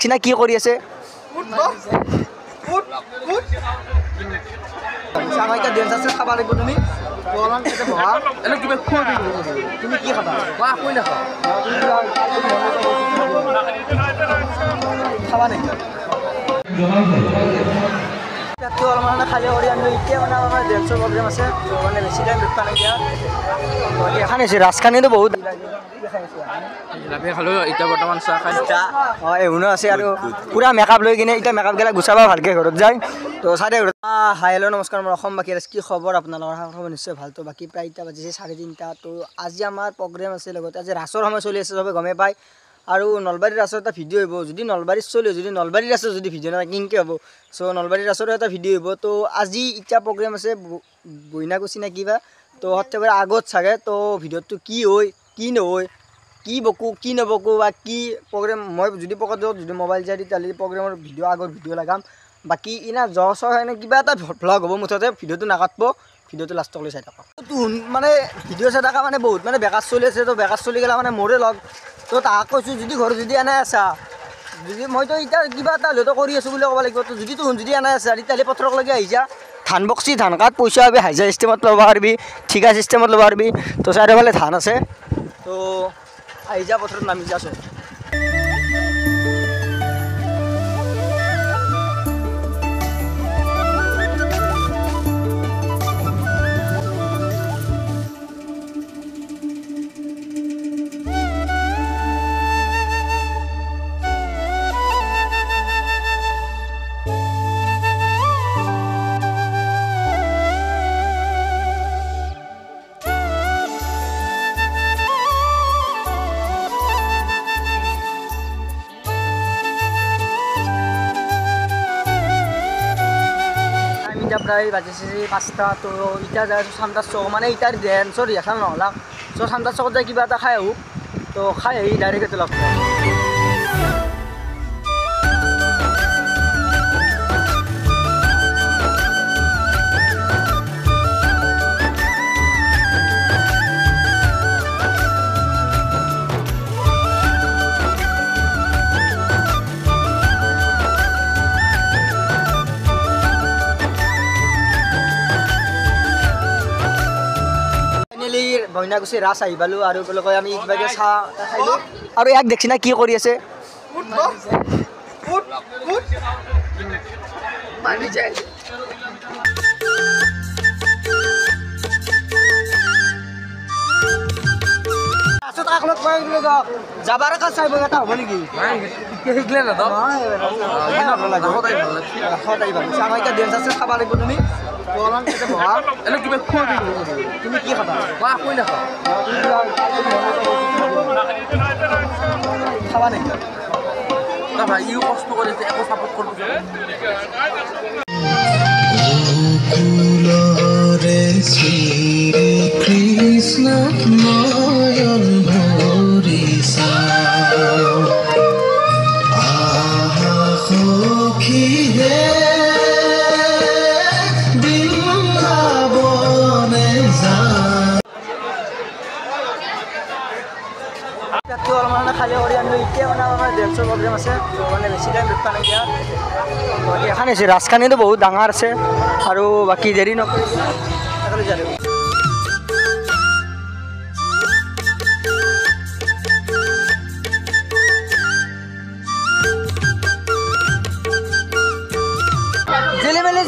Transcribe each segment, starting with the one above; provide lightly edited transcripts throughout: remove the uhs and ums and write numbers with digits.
চিনা কি কৰি আছে সামাইকা দেন আছে খাবা লাগিব তুমি বলান কেতে বহা এনে কিবা খোৱা তুমি কি খাবা বা কই না খাবা নাই তো অলমান খালি কৰি আমি এতিয়া মানে আমাৰ ডেন্সৰ প্ৰগ্ৰাম আছে তো মানে বেছি টাইম ৰখা নাই দিয়া তো এখানে আছে ৰাজখানীটো বহুত লাভে খালো এটা বৰ্তমান চাহ খাইছা এহুনো আছে আৰু পুৰা মেকআপ লৈ কিনে এটা মেকআপ গেলা গুছাবা ভালকে ঘৰত যায় তো সাদে হাই হেল্ল' নমস্কাৰ মোৰ অসমবাসী কি খবৰ আপোনালোকৰ খবৰ নিশ্চয় ভাল তো বাকি প্ৰায় এটা বাজিছে 3:30 তো আজি আমাৰ প্ৰগ্ৰাম আছে লগতে আজি ৰাসৰ সময় চলি আছে সবে গমে পায় আৰু নলবাৰীৰ ৰাসৰ এটা ভিডিঅ' হ'ব যদি নলবাৰীত চলি যদি নলবাৰীৰ ৰাসৰ যদি ভিডিঅ' না কিনকে হ'ব সো নলবাৰীৰ ৰাসৰ এটা ভিডিঅ' হ'ব তো আজি ইটা প্ৰগ্ৰাম আছে বইনাকুছি না কিবা তো হঠাৎ আগত চাগে তো ভিডিঅ'টো কি হয় কি নহয় কি বকো কি নবকো বা কি প্ৰগ্ৰাম মই যদি পকত যদি মোবাইল যাই তেতিয়াহ'লে প্ৰগ্ৰামৰ ভিডিঅ' আগৰ ভিডিঅ' লগাম বাকি ইনা জছ হয় কিবা এটা ভ্লগ হ'ব মুঠতে ভিডিঅ'টো নাকাটব ভিডিঅ'টো লাষ্টলৈ চাই থাকক মানে ভিডিঅ' চাই থকা মানে বহুত মানে বেকাৰ চলি আছে তো বেকাৰ চলি গ'লে মানে মোৰে লগ তো তাক কৈছোঁ যদি ঘৰ যদি এনাই আছা যদি মইতো এতিয়া কিবা এটা হ'লেতো কৰি আছোঁ বুলি ক'ব লাগিব তো যদি তোহোন যদি এনাই আছা তেতিয়াহ'লে পথাৰলৈকে আহি যা ধান বক্সি ধান কাট পইচা পাবি হাজিৰা চিষ্টেমত ল'ব পাৰিবি ঠিকা চিষ্টেমত ল'ব পাৰিবি তো চাৰিওফালে ধান আছে তো আহি যা পথাৰত নামি যাচোন প্রায় বাজিছে 5টা তো ইটা যায় সামটা চক মানে ইটার ডেন্সর রিহার্সাল নহলা সো সামটা চকত যাই কিবা এটা খাই আহোঁ তো খাই আহি ডাইরেক্ট লগ বইনাকুছি ৰাস আহি পালোঁ আৰু তেওঁলোকে আমি কিবাকৈ চাহ খাইলোঁ আৰু ইয়াক দেখছি না কি কৰি আছে যাবাৰ কাজ চাই এটা হ'ব নেকি শিকিলে না আমাৰ এতিয়া ডেন্স আছে খাব লাগিব তুমি বলান কেতে বহা এনে কিবা খোৱা তুমি কি খাবা বা কই না খাবা নাই না ভাই ইউ কষ্ট করে একো সাপোর্ট করব কুলরে শ্রী কৃষ্ণ নয়ন ভরিসা আহা সখী হে খালি কৰি আমি এতিয়া মানে আমাৰ ডেন্সৰ প্ৰগ্ৰাম আছে তো মানে বেছি টাইম ৰখা নাই দিয়া বাকী এখন আছে ৰাজখানীটো বহুত ডাঙৰ আছে আৰু বাকী দেৰি নকৰি যাই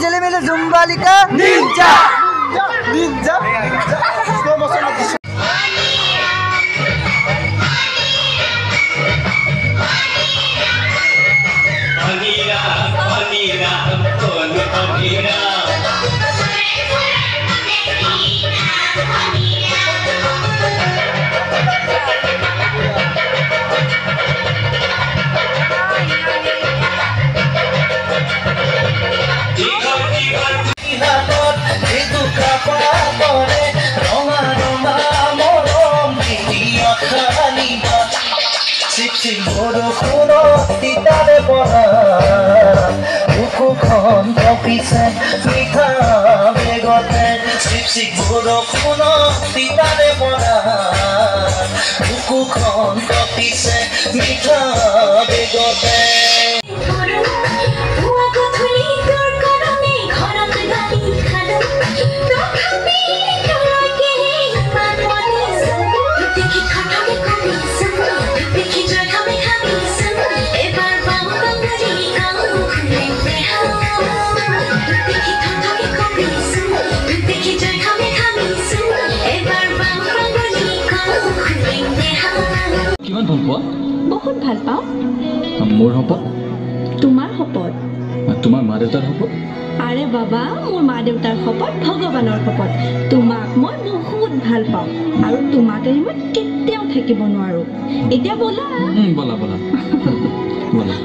জেলে মেলে জুম্বালিকা নিনজা নিনজা স্লো মোশন কিমান ভাল পোৱা? বহুত ভাল পাওঁ। মোৰ শপত? তোমাৰ শপত। তোমাৰ মা দেউতাৰ শপত? আৰে বাবা, মোৰ মা দেউতাৰ শপত ভগৱানৰ শপত। তোমাক মই বহুত ভাল পাওঁ আৰু তোমাক এৰি মই কেতিয়াও থাকিব নোৱাৰো। এতিয়া ব'লা। ব'লা ব'লা ব'লা।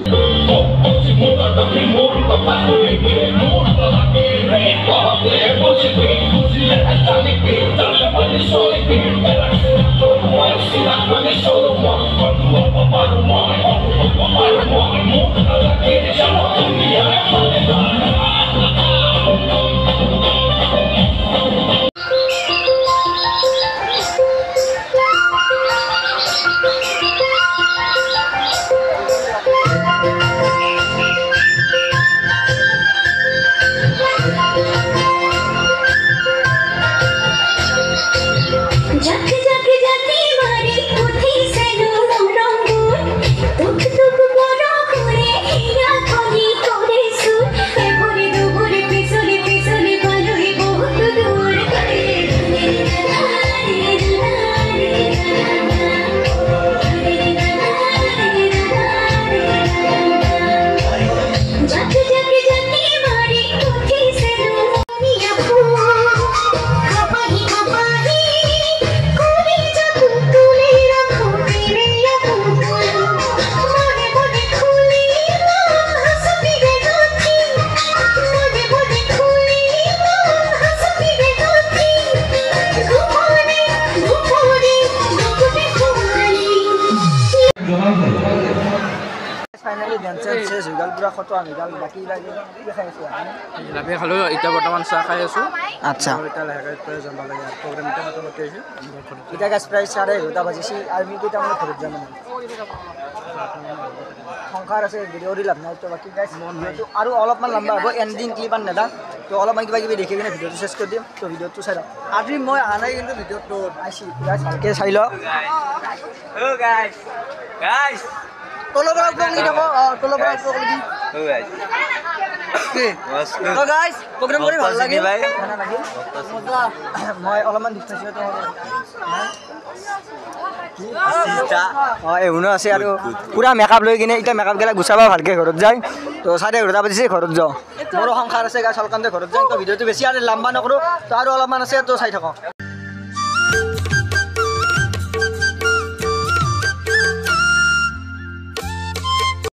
ফাইনালি ডেন্স চেঞ্জ হৈ গ'ল, পুৰা খতম হৈ গ'ল। বাকী লাগে কি খাই আছোঁ? জিলাপি খালোঁ, এতিয়া বৰ্তমান চাহ খাই আছোঁ। আচ্ছা, এতিয়া লাহেকৈ যাব লাগে প্ৰগ্ৰাম এটা খতম কৰি আহিছোঁ। এতিয়া গাছ প্ৰায় 11:30 বাজিছে। আমি কেইটামানত ঘৰত যাম মানে সংসাৰ আছে, ভিডিঅ' দি লাভ নাই। তো বাকী গাইছ ভিডিঅ'টো আৰু অলপমান লম্বা হ'ব, এণ্ডিং ক্লিপ আন নেদা। তো অলপমান কিবা কিবি দেখি কিনে ভিডিঅ'টো চেছ কৰি দিম। তো ভিডিঅ'টো চাই লওক। আজি মই অহা নাই কিন্তু ভিডিঅ'টো আইছি, গাইছ ভালকৈ চাই লওক। তলৰ পৰা ওপৰ লাগি থাকক, তলৰ পৰা ওপৰ লাগি গাইছ প্ৰগ্ৰাম কৰি ভাল লাগে। মই অলপমান ডিষ্টেঞ্চ এহুনো আছে আৰু পুৰা মেকআপ লৈ কিনে এতিয়া মেকআপগিলা গুচাব ভালকৈ ঘৰত যায়। তো 11:30 বাজিছে, ঘৰত যাওঁ। মোৰো সংসাৰ আছে গাইছ, অলকান্তে ঘৰত যাওঁ। তো ভিডিঅ'টো বেছি আৰু লম্বা নকৰোঁ, তো আৰু অলপমান আছে, তো চাই থাকক।